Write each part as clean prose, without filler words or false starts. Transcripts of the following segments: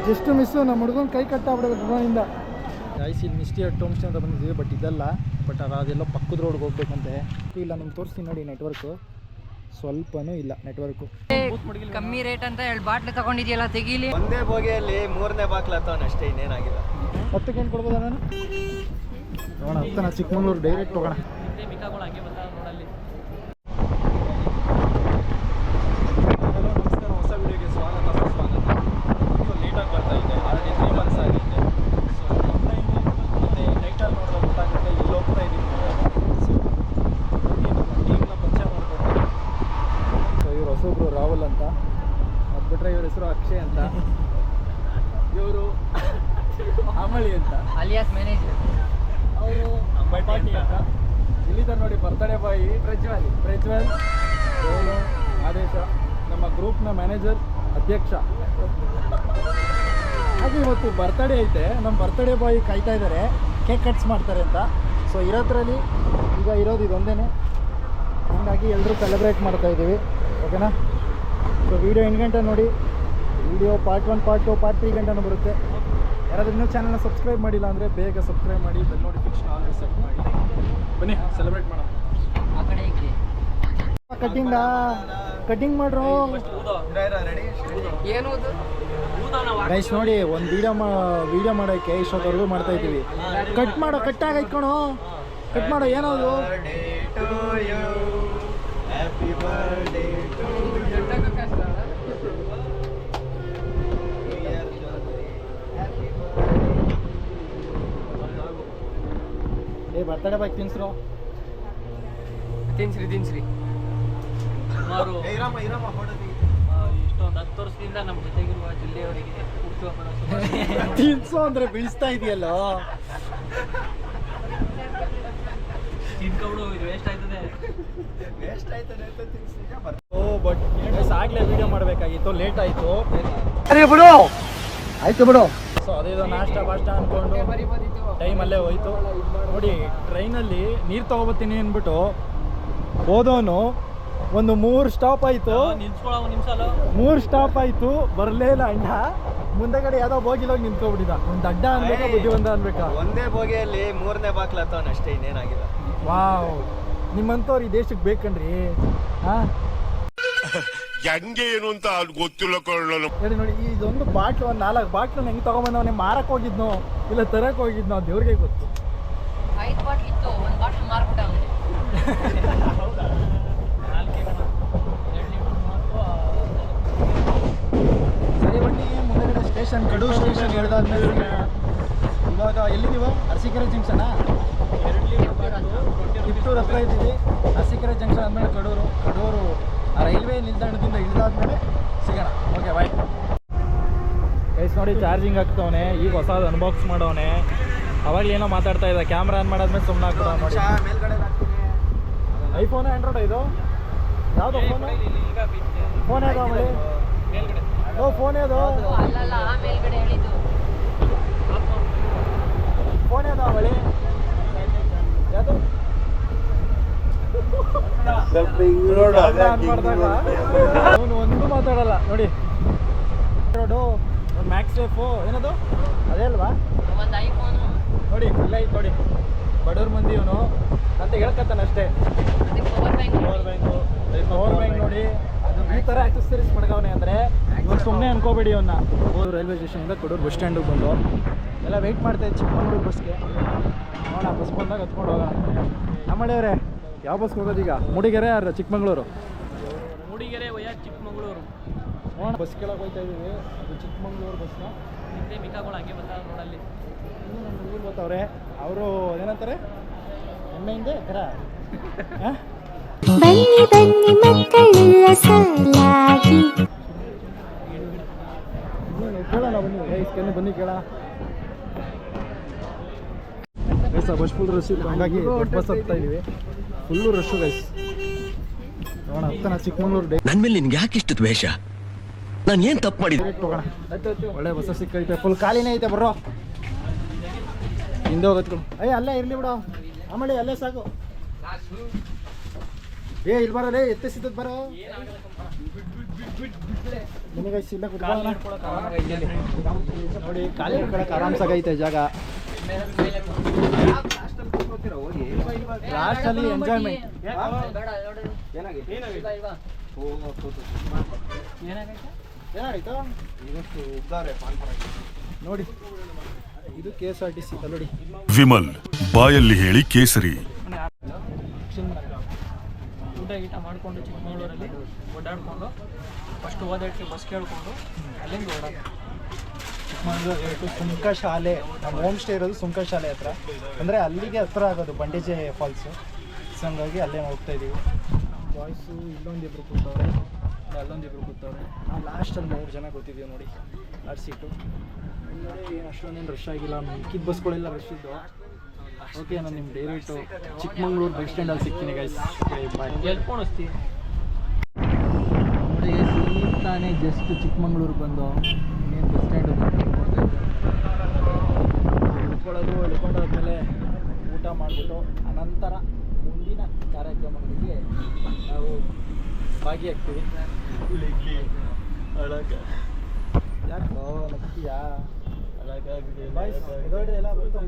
Just miss ನಮ್ಮ ಹುಡುಗನ ಕೈ ಕಟ್ಟಾಗ್ಬಿಡೋದು ಡ್ರೋನಿಂದ. ಗೈಸ್ ಇಲ್ಲಿ ಮಿಸ್ಟಿ ಟೋಮ್ ಸ್ಟೇ ಅಂತ ಬಂದಿದ್ದೀವಿ, ಬಟ್ ಇದೆಲ್ಲ ಅದೆಲ್ಲೋ ಪಕ್ಕದ ರೋಡ್ಗೆ ಹೋಗ್ಬೇಕಂತೆ. ಇಲ್ಲ ನಿಮ್ಗೆ ತೋರಿಸ್ತೀನಿ ನೋಡಿ, ನೆಟ್ವರ್ಕು ಸ್ವಲ್ಪನೂ ಇಲ್ಲ ನೆಟ್ವರ್ಕು. ಕಮ್ಮಿ ರೇಟ್ ಅಂತ ಹೇಳಿ ಬಾಟ್ಲು ತಗೊಂಡಿದ್ಯಲ್ಲ ತೆಗೀಲಿ. ಒಂದೇ ಬೋಗಿಯಲ್ಲಿ 3ನೇ ಬಾಕ್ಲ ಹತ್ತವನ ಅಷ್ಟೇ, ಇನ್ನೇನಾಗಿಲ್ಲ. 10ಕ್ಕೆ ಏನು ಕೊಡ್ಬೋದಾ ನಾನು ನೋಡೋಣ. ಹತ್ತನ ಚಿಕ್ಕಮಂಗ್ಳೂರು ಡೈರೆಕ್ಟ್ ಹೋಗೋಣ. ನಮಸ್ಕಾರ, ಹೊಸ ವಿಡಿಯೋಗೆ ಸ್ವಾಗತ. ಲೇಟಾಗಿ ಬರ್ತಾ ಇದೆ, ಆಲ್ರೆಡಿ 3 months ಆಗಿದೆ. ಸೊ ಆನ್ಲೈನು ಮತ್ತು ಟೈಟಲ್ ನೋಡಿದ್ರೆ ಗೊತ್ತಾಗುತ್ತೆ ಇಲ್ಲಿ ಹೋಗ್ತಾ ಇದ್ದೀವಿ. ಸೊ ನಮ್ಮ ಟೀಮ್ನ ಪರಿಚಯ ಮಾಡ್ಕೊಡ್ತೀವಿ. ಸೊ ಇವ್ರು ಹೊಸೊಬ್ರು ರಾಹುಲ್ ಅಂತ, ಅದು ಬಿಟ್ಟರೆ ಇವ್ರ ಹೆಸರು ಅಕ್ಷಯ್ ಅಂತ, ಇವರು ಅಮಳಿ ಅಂತ, ಅಲಿಯಾಸ್ ಮ್ಯಾನೇಜರ್. ಅವರು ಅಂಬಾಟಿ ಅಂತ. ಇಲ್ಲಿದ್ದಾರೆ ನೋಡಿ ಬರ್ತಡೇ ಬಾಯಿ ಪ್ರಜ್ವಲ್, ರೇಣು, ಆದೇಶ, ನಮ್ಮ ಗ್ರೂಪ್ನ ಮ್ಯಾನೇಜರ್, ಅಧ್ಯಕ್ಷ. ಹಾಗೆ ಇವತ್ತು ಬರ್ತಡೇ ಐತೆ, ನಮ್ಮ ಬರ್ತಡೇ ಬಾಯ್ ಕಾಯ್ತಾ ಇದ್ದಾರೆ, ಕೇಕ್ ಕಟ್ಸ್ ಮಾಡ್ತಾರೆ ಅಂತ. ಸೊ ಇರೋದ್ರಲ್ಲಿ ಈಗ ಇರೋದು ಇದೊಂದೇ, ಹಾಗಾಗಿ ಎಲ್ಲರೂ ಸೆಲೆಬ್ರೇಟ್ ಮಾಡ್ತಾ ಇದ್ದೀವಿ. ಓಕೆನಾ? ಸೊ ವೀಡಿಯೋ 8 ಗಂಟೆ ನೋಡಿ, ವೀಡಿಯೋ ಪಾರ್ಟ್ 1, ಪಾರ್ಟ್ 2, ಪಾರ್ಟ್ 3 ಗಂಟೆನೂ ಬರುತ್ತೆ. ಯಾರಾದ್ರೂ ಇನ್ನೂ ಚಾನಲ್ನ ಸಬ್ಸ್ಕ್ರೈಬ್ ಮಾಡಿಲ್ಲ ಅಂದರೆ ಬೇಗ ಸಬ್ಸ್ಕ್ರೈಬ್ ಮಾಡಿ, ಬೆಲ್ ನೋಟಿಫಿಕೇಶನ್ ಆಲ್ರೆಡಿ ಸೆಟ್ ಮಾಡಿ. ಬನ್ನಿ ಸೆಲೆಬ್ರೇಟ್ ಮಾಡೋಣ. ಆ ಕಡೆ ಇಕ್ಕೆ ಕಟಿಂಗ್ ಮಾಡ್ರು ಏನು ಗೈಸ್ ನೋಡಿ, ಒಂದು ವಿಡಿಯೋ ಮಾಡೋಕ್ಕೆ ಇಷ್ಟೊತ್ತವರೆಗೂ ಮಾಡ್ತಾ ಇದ್ದೀವಿ. ಕಟ್ ಆಗೈತ್ಕೊಣು, ಕಟ್ ಮಾಡೋ. ಏನದು ಬರ್ತಡೇ ಬಾಯ್ ತಿನ್ಸ್ರು ತಿನ್ಸ್ರಿ ಸುಮಾರು ಇಷ್ಟೊಂದು 10 ವರ್ಷದಿಂದ ನಮ್ಮ ಜೊತೆಗಿರುವ ಜಿಲ್ಲೆಯವರಿಗೆ ತಿನ್ಸು ಅಂದ್ರೆ ಬೀಳಿಸ್ತಾ ಇದೆಯಲ್ಲ. ತಿನ್ಕೊಂಡು ಇದು ವೇಸ್ಟ್ ಆಯ್ತದೆ ಅಂತ ಬಟ್ ಆಗ್ಲೇ ವಿಡಿಯೋ ಮಾಡಬೇಕಾಗಿತ್ತು, ಲೇಟ್ ಆಯಿತು. ಆಯ್ತು ಬಿಡು. ಸೊ ಅದೇದೋ ನಾಷ್ಟ ಅಂದ್ಕೊಂಡು ಟೈಮಲ್ಲೇ ಹೋಯ್ತು ನೋಡಿ. ಟ್ರೈನಲ್ಲಿ ನೀರು ತೊಗೊಬತ್ತೀನಿ ಅಂದ್ಬಿಟ್ಟು ಹೋದವನು ಒಂದು 3 ಸ್ಟಾಪ್ ಆಯಿತು, 3 ಸ್ಟಾಪ್ ಆಯಿತು, ಬರಲೇ ಇಲ್ಲ ಅಣ್ಣ. ಮುಂದೆಗಡೆ ಯಾವುದೋ ಬೋಗಿಲೋಗಿ ನಿಂತ್ಕೊಬಿಟ್ಟಿದ್ದ. ಒಂದು ಅಡ್ಡ ಅನ್ಬೇಕಾ ಬುದ್ಧಿವಂತ ಅನ್ಬೇಕಾ? ಒಂದೇ ಬೋಗಿಯಲ್ಲಿ 3ನೇ ಬಾಕ್ಲ ಹತ್ತವನ ಅಷ್ಟೇ, ಇನ್ನೇನಾಗಿಲ್ಲ. ವಾವ್, ನಿಮ್ಮಂಥವ್ರು ಈ ದೇಶಕ್ಕೆ ಬೇಕನ್ರಿ. ಹಾಂ ಹೆಂಗೆ ಏನು ಅಂತ ಗೊತ್ತಿಲ್ಲ ಹೇಳಿ ನೋಡಿ. ಇದೊಂದು ಬಾಟ್ಲು, ಒಂದು 4 ಬಾಟ್ಲನ್ನ ಹೆಂಗೆ ತೊಗೊಂಬಂದವನೇ? ಮಾರಕ್ಕೆ ಹೋಗಿದ್ನೋ ಇಲ್ಲ ತರಕ್ಕೆ ಹೋಗಿದ್ನೋ ದೇವ್ರಿಗೆ ಗೊತ್ತು. 5 ಬಾಟ್ಲ್ ಇತ್ತು, 1 ಬಾಟ್ಲ್ ಮಾರ್ಬಿಟ್ಟ. ಸರಿ ಬನ್ನಿ, ಮುಂದೆಗಡೆ ಸ್ಟೇಷನ್, ಕಡೂರು ಸ್ಟೇಷನ್ ಹೇಳ್ದಾದ್ಮೇಲೆ ಇವಾಗ ಎಲ್ಲಿದ್ದೀವೋ? ಅರಸೀಕೆರೆ ಜಂಕ್ಷನಾ? ಕಿತ್ತೂರು ಹತ್ರ ಇದ್ದೀವಿ. ಅರಸೀಕೆರೆ ಜಂಕ್ಷನ್ ಆದಮೇಲೆ ಕಡೂರು ರೈಲ್ವೆ ನಿಲ್ದಾಣದಿಂದ ಇಳಿದಾದ್ಮೇಲೆ ಸಿಗೋಣ. Okay bye guys. ನೋಡಿ ಚಾರ್ಜಿಂಗ್ ಆಗ್ತವನೆ, ಈಗ ಹೊಸದು ಅನ್ಬಾಕ್ಸ್ ಮಾಡೋನೆ. ಅವಾಗಲೇನೋ ಮಾತಾಡ್ತಾ ಇದ್ದ, ಕ್ಯಾಮ್ರಾ ಆನ್ ಮಾಡಾದ್ಮೇಲೆ ಸುಮ್ಮನೆ ಆಗ್ತದೆ ನೋಡಿ. ಐಫೋನ್ ಆ್ಯಂಡ್ರಾಯ್ಡ್ ಇದು ಯಾವುದು ಫೋನ್ ಯಾವುದು ಆಮೇಲೆ? ಓ ಫೋನ್ ಯಾವುದು? ಅಲ್ಲಲ್ಲ, ಆ ಮೇಲ್ಗಡೆ ಹೇಳಿದ್ದು ಫೋನ್ ಯಾವುದು ಆಮೇಲೆ? ಯಾವುದು ಅವನು ಒಂದು ಮಾತಾಡಲ್ಲ ನೋಡಿ. ಒಂದು ಮ್ಯಾಕ್ಸ್ ಸೇಫು ಏನದು ಅದೇ ಅಲ್ವಾ? ಒಂದು ಐಫೋನ್ ನೋಡಿ ಇಲ್ಲ ಐತೆ ನೋಡಿ. ಬಡವ್ರ ಮಂದಿ ಇವನು ಅಂತ ಹೇಳ್ಕತ್ತಾನೆ ಅಷ್ಟೇ. ಪವರ್ ಬ್ಯಾಂಕ್ ನೋಡಿ, ಈ ಥರ ಆಕ್ಸೆಸರೀಸ್ ಮಡ್ಗವನೆ ಅಂದರೆ ಇವಾಗ ಸುಮ್ಮನೆ ಅನ್ಕೋಬೇಡಿ ಅವನ್ನ. ರೈಲ್ವೆ ಸ್ಟೇಷನಿಂದ ಕಡೂರು ಬಸ್ ಸ್ಟ್ಯಾಂಡಿಗೆ ಬಂದು ಎಲ್ಲ ವೆಯ್ಟ್ ಮಾಡ್ತಾಯಿದ್ದೆ ಚಿಕ್ಕಮಂಗ್ಳೂರು ಬಸ್ಗೆ. ನೋಡೋಣ ಬಸ್ ಬಂದಾಗ ಹತ್ಕೊಂಡು ಹೋಗೋಣ. ನಮ್ಮಳೆಯವರೇ ಯಾವ ಬಸ್ಗೆ ಹೋಗೋದೀಗ? ಮೂಡಿಗೆರೆ ಯಾರು ಚಿಕ್ಕಮಂಗ್ಳೂರು? ಮೂಡಿಗೆರೆ ವಯಾ ಚಿಕ್ಕಮಂಗ್ಳೂರು. ನೋಡೋಣ ಬಸ್ ಕೆಳಗೆ ಹೋಗ್ತಾ ಇದ್ದೀವಿ. ಅದು ಚಿಕ್ಕಮಂಗ್ಳೂರು ಬಸ್ನ ಹಿಂದೆ ಮಿಕಾಗಳು ಹಂಗೆ ಬರ್ತಾವೆ ನೋಡಲ್ಲಿ. ಇವ್ರು ಗೊತ್ತವ್ರೆ, ಅವರು ಏನಂತಾರೆ ಎಮ್ಮೆಯಿಂದ ಥರ. ಬನ್ನಿ ಬನ್ನಿ ಮಕ್ಕಳೆಲ್ಲ ಸಾಲಾಗಿ ಕೇಳೋಣ ಬನ್ನಿ ಗೈಸ್, ಬನ್ನಿ ಕೇಳೋಣ. ಗೈಸ್ ಬಸ್ ಫುಲ್ ರಶ್ ಇತ್ತು, ಹಂಗಾಗಿ ಬಸ್ ಹತ್ತಾ ಇದೀವಿ. Full rush guys. ನೋಡೋಣ ಹತ್ತನ ಚಿಕ್ಕಮಂಗ್ಳೂರು ನನ್ನ ಮೇಲೆ ನಿನ್ಗೆ ಯಾಕೆ ಇಷ್ಟು ದ್ವೇಷ? ನಾನು ಏನು ತಪ್ಪು ಮಾಡಿದ್ದೆ? ಡೈರೆಕ್ಟ್ ಹೋಗೋಣ. ಒಳ್ಳೆ ಬಸ್ ಸಿಕ್ಕೈತೆ, ಫುಲ್ ಖಾಲಿನೇ ಐತೆ. ಬರೋ ಹಿಂದೆ ಹೋಗೋದ್ಕೊಂಡು ಅಲ್ಲೇ ಇರಲಿ ಬಿಡೋ, ಆಮೇಲೆ ಅಲ್ಲೇ ಸಾಕು. ಇಲ್ಲಿ ಬರೋಲೇ ಎತ್ತೆ ಸಿದ್ದದ್ ಬರೋ. ನಿಮಗೆ ಇಲ್ಲ ಕುತ್ಕೊಳ್ಳೋಣ ನೋಡಿ, ಖಾಲಿ ಹಿಡ್ಕೊಳಕ್ಕೆ ಆರಾಮ್ಸಾಗೈತೆ ಜಾಗ. ಲಾಸ್ಟಲ್ಲಿ ಎಂಜಾಯ್ಮೆಂಟ್. ಏನಾಯ್ತು ನೋಡಿ, ಇದು KSRTC ನೋಡಿ. ವಿಮಲ್ ಬಾಯಲ್ಲಿ ಹೇಳಿ ಕೇಸರಿ. ಊಟ ಗೀಟ ಮಾಡಿಕೊಂಡು ಚಿಕ್ಕಮಗಳೂರಲ್ಲಿ ಓಡಾಡಿಕೊಂಡು ಫಸ್ಟ್ ಓದಾಡ್ತೀವಿ, ಬಸ್ ಕೇಳಿಕೊಂಡು ಅಲ್ಲಿಂದ ಓಡಾಡ. ಚಿಕ್ಕಮಗಳೂರು ಸುಂಕ ಶಾಲೆ, ನಮ್ಮ ಹೋಮ್ ಸ್ಟೇ ಇರೋದು ಸುಂಕ ಶಾಲೆ ಹತ್ರ, ಅಂದರೆ ಅಲ್ಲಿಗೆ ಹತ್ರ ಆಗೋದು ಬಂಡೇಜೆ ಫಾಲ್ಸು. ಸೊ ಹಂಗಾಗಿ ಅಲ್ಲೇ ಹೋಗ್ತಾ ಇದ್ದೀವಿ. ಬಾಯ್ಸು ಇಲ್ಲೊಂದಿಬ್ರು ಕೂತವ್ರೆ, ಅಲ್ಲೊಂದಿಬ್ರು ಕೂತವ್ರೆ. ನಾವು ಲಾಸ್ಟಲ್ಲಿ 3 ಜನ ಕೂತಿದ್ದೀವಿ ನೋಡಿ, ಲಾಸ್ಟ್ ಸೀಟು. ಏನು ಅಷ್ಟೊಂದೇನು ರಶ್ ಆಗಿಲ್ಲ, ಮಿಕ್ಕಿದ ಬಸ್ಗಳೆಲ್ಲ ರಶ್ ಇದ್ದು. ಓಕೆ, ನಾನು ನಿಮ್ಮ ಡೈರೆಕ್ಟು ಚಿಕ್ಕಮಗಳೂರು ಬಸ್ ಸ್ಟ್ಯಾಂಡಲ್ಲಿ ಸಿಗ್ತೀನಿ ಗೈಸ್. ಬಾಯ್. ಎಲ್ಕೊಂಡು ವಸ್ತಿ ನೋಡಿ, ತಾನೇ ಜಸ್ಟ್ ಚಿಕ್ಕಮಗಳೂರು ಬಂದು ಇನ್ನೇನು ಬಸ್ ಸ್ಟ್ಯಾಂಡು ಇಳ್ಕೊಂಡಾದ್ಮೇಲೆ ಊಟ ಮಾಡಿಬಿಟ್ಟು ಅನಂತರ ಮುಂದಿನ ಕಾರ್ಯಕ್ರಮಗಳಿಗೆ ನಾವು ಭಾಗಿಯಾಗ್ತೀವಿ. ಯಾಕೋ ನಗ್ತೀಯಾ? ಇದೊಡ್ರೆ ಎಲ್ಲ ಬರ್ತಾ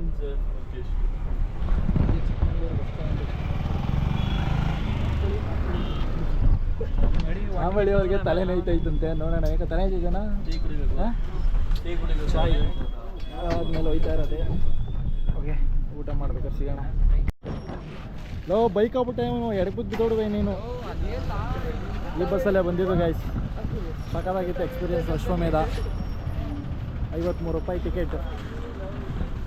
ಚಿಕ್ಕಮಗಳೂರು ಬಸ್ ಸ್ಟ್ಯಾಂಡ್. ಮಾಮಳಿ ಅವ್ರಿಗೆ ತಲೆ ನೋಯ್ತೈತಂತೆ, ನೋಡೋಣ. ಯಾಕೆ ತಲೆ ಇದೆಯಾ? ಚಾಯ್ ಆದ್ಮೇಲೆ ಹೋಯ್ತಾ ಇರೋದೆ. ಓಕೆ, ಊಟ ಮಾಡ್ಬೇಕಾದ್ರೆ ಸಿಗೋಣ. ಲೋ ಬೈಕ್ ಆಗ್ಬಿಟ್ಟೆ, ಇವನು ಎಡಬುದ್ದು ಬಿದ್ದೋಡುವೆ ನೀನು. ಈ ಬಸ್ಸಲ್ಲೇ ಬಂದಿದ್ದು ಗೈಸ್. ಸಖತ್ತಾಗಿತ್ತು ಎಕ್ಸ್ಪೀರಿಯನ್ಸ್. ಅಶ್ವಮೇಧ 53 ರೂಪಾಯಿ ಟಿಕೆಟ್.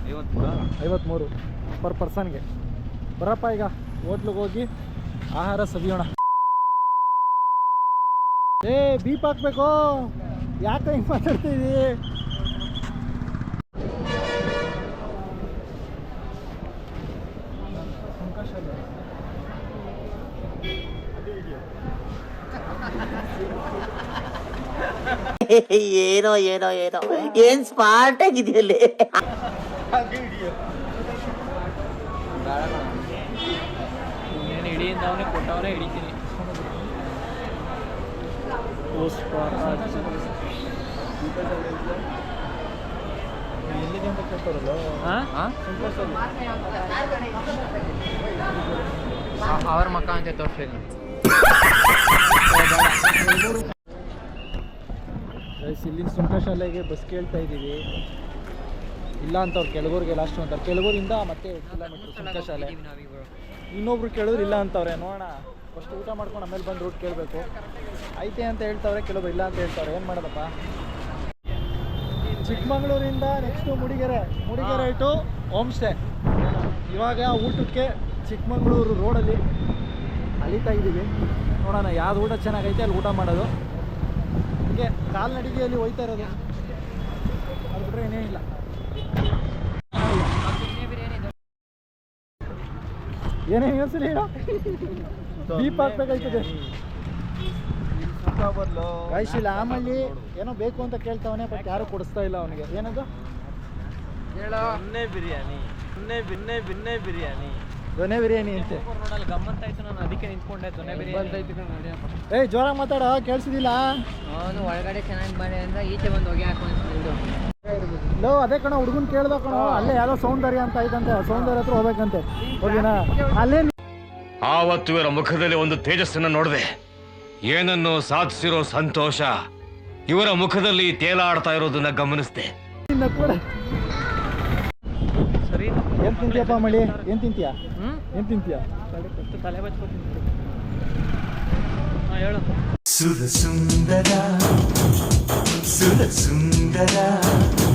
53 ಪರ್ ಪರ್ಸನ್ಗೆ. ಬರಪ್ಪ ಈಗ ಹೋಟ್ಲಿಗೆ ಹೋಗಿ ಆಹಾರ ಸವಿಯೋಣ. ಏ ಬೀಪ್ ಹಾಕ್ಬೇಕು, ಯಾಕೆ ಹಿಂಗೆ ಮಾತಾಡ್ತೀವಿ? ಏನೋ ಏನೋ ಏನೋ ಏನ್ ಸ್ಮಾರ್ಟ್ ಆಗಿದೆಯಲ್ಲಿ. ಇನ್ನೇನು ಹಿಡಿಯಿಂದ ಅವನೇ ಕೊಟ್ಟವನೇ ಹಿಡಿತೀನಿ. ಎಲ್ಲಿದೆ ಅಂತ ಕೇಳ್ತಾರಲ್ಲ. ಅವ್ರ ಮಕ್ಕ ಅಂತ ತೋರಿಸಿಲ್ಲ. ಇಲ್ಲಿನ ಸುಂಕ ಶಾಲೆಗೆ ಬಸ್ ಕೇಳ್ತಾ ಇದ್ದೀವಿ. ಇಲ್ಲ ಅಂತವ್ರು ಕೆಳಗೂರಿಗೆ ಲಾಸ್ಟ್ ಅಂತಾರೆ. ಕೆಳಗೂರಿಂದ ಮತ್ತೆ 8 ಕಿಲೋಮೀಟ್ರ್ ಸುಂಕ ಶಾಲೆ. ಇನ್ನೊಬ್ರು ಕೇಳಿದ್ರು ಇಲ್ಲ ಅಂತವ್ರೆ. ನೋಡೋಣ, ಫಸ್ಟ್ ಊಟ ಮಾಡ್ಕೊಂಡು ಆಮೇಲೆ ಬಂದು ರೂಟ್ ಕೇಳಬೇಕು. ಐತೆ ಅಂತ ಹೇಳ್ತಾವ್ರೆ, ಕೆಲವರು ಇಲ್ಲ ಅಂತ ಹೇಳ್ತಾವ್ರೆ. ಏನು ಮಾಡೋದಪ್ಪ? ಚಿಕ್ಕಮಗಳೂರಿಂದ next Mudigere to home stay. ಇವಾಗ ಊಟಕ್ಕೆ ಚಿಕ್ಕಮಗಳೂರು ರೋಡಲ್ಲಿ ಅಲಿತಾ ಇದ್ದೀವಿ. ನೋಡೋಣ ಯಾವ್ದು ಊಟ ಚೆನ್ನಾಗೈತೆ ಅಲ್ಲಿ ಊಟ ಮಾಡೋದು. ಹೀಗೆ ಕಾಲ್ನಡಿಗೆಯಲ್ಲಿ ಹೋಯ್ತಾ ಇರೋದು, ಅದು ಬಿಟ್ಟರೆ ಏನೇನಿಲ್ಲ. ಏನೇನು ಹೇಳ್ಸಿಲ್ಲ ಹೇಳೋ, ದೀಪ ಹಾಕ್ಬೇಕಾಯ್ತದೆ. ಕಾಯಿಸಿಲ್ಲ ಆಮೇಲೆ ಏನೋ ಬೇಕು ಅಂತ ಕೇಳ್ತಾವನೆ, ಬಟ್ ಯಾರು ಕೊಡಿಸ್ತಾ ಇಲ್ಲ ಅವನಿಗೆ. ಏನದು? ದೊನೆ ಬಿರಿಯಾನಿ ಅಂತೆ. ರೋಡಲ್ಲಿ ಗಮ್ಮಂತ ಆಯ್ತು, ನಾನು ಅದಕ್ಕೆ ನಿಂತ್ಕೊಂಡೆ. ದೊನೆ ಬಿರಿಯಾನಿ. ಏಯ್ ಜೋರಾಗಿ ಮಾತಾಡ, ಕೇಳಿಸಿದಿಲ್ಲ. ಅವನು ಒಳಗಡೆ ಚೆನ್ನಾಗಿ ಮಾಡಿ ಅಂದ್ರೆ ಈಚೆ ಬಂದು ಹೋಗಿ ಹಾಕೊಂಡು. ಲೋ ಅದೇ ಕಣ, ಹುಡುಗನ್ ಕೇಳ್ದ ಕಣ, ಅಲ್ಲೇ ಯಾವುದೋ ಸೌಂದರ್ಯ ಅಂತ ಐತಂತೆ, ಸೌಂದರ್ಯ ಹತ್ರ ಹೋಗ್ಬೇಕಂತೆ. ಓಕೆನಾ? ಅಲ್ಲೇ ಆವತ್ತು ಇವರ ಮುಖದಲ್ಲಿ ಒಂದು ತೇಜಸ್ಸನ್ನು ನೋಡಿದೆ. ಏನನ್ನು ಸಾಧಿಸಿರೋ ಸಂತೋಷ ಇವರ ಮುಖದಲ್ಲಿ ತೇಲಾಡ್ತಾ ಇರೋದನ್ನ ಗಮನಿಸಿದೆ. ಸರಿ, ಏನು ತಿಂತೀಯಪ್ಪ ಮಳಿ? ಏನು ತಿಂತೀಯಾ? ಏನು ತಿಂತೀಯಾ? ತಲೆ ಬಚ್ಕೋತೀನಿ. ಹಾಂ ಹೇಳು.